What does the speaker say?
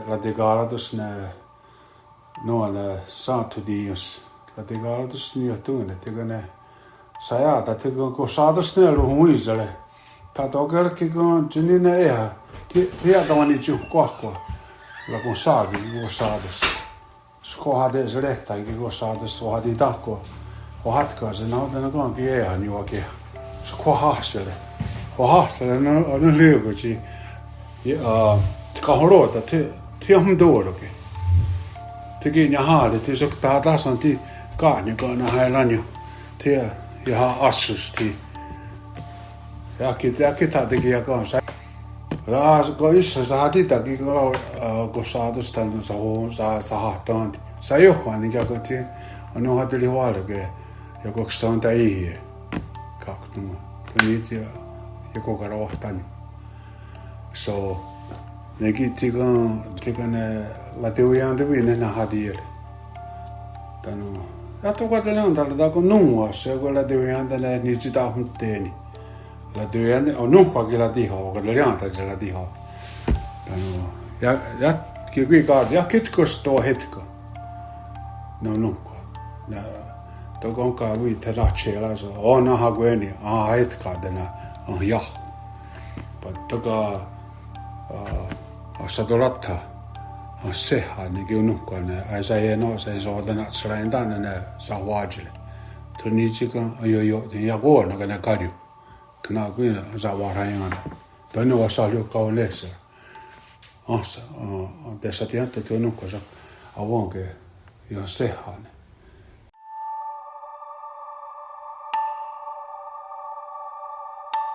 Latigalatus noilla saattudios. Latigalatus niin johtuu, että ne sajata, että kun saatus ne muiselle. Tätä on kun niin ne ihan tietävän niitä kohkoa. Ja kun saakin, kun saatus. Skohade se lehtaikin, kun saatus sohati tahkoa. Och hatkaa se nautana kankin eihän juokia. Se kohahsele. Kohahsele on liukuksi. Ja kahoroita tiedän tuollakin. Tekin ja haalit, jos ottaa tasan ti kaanjukana hailan jo. Tie ja assusti. Ja kita teki ja kanssa. Kun yssä saa titäkin, kun saatus tänne saa hahtaan. Saa johon, niin jakotiin. On johon tuli huolke. Ja koska se on tää ihje. Kaktunut. Niitä ja koko rohtani. So. Nekin tikan latiujaan tevinen nahadiel. Tano. Ja tuolla on tällä kun nuuassa, kun latiujaan tällä niitä sitä on teeni. Latiujaan on nuuhkakin latihoa, kun liantaisi latihoa. Tano. Ja kiikaat ja kitkostoo hetko. No nuuhkaa. Tuo on kai viitä ratseella, se on aha kueni, aha hetkaa tänä on jah. Mutta Assa tuollatta on sehän, niin kuin nukkana. Ai se ei ole, se ei saa tänä selain tänne ne saa vaajille. Tuo niitsikan jo, ja kuona, kun ne kadju. Kana kuin saa vaarajan. Tänne on saa liukkaa on leessä. Assa, tässä tiedätte, tuo nukkana avoinkin, jo sehän.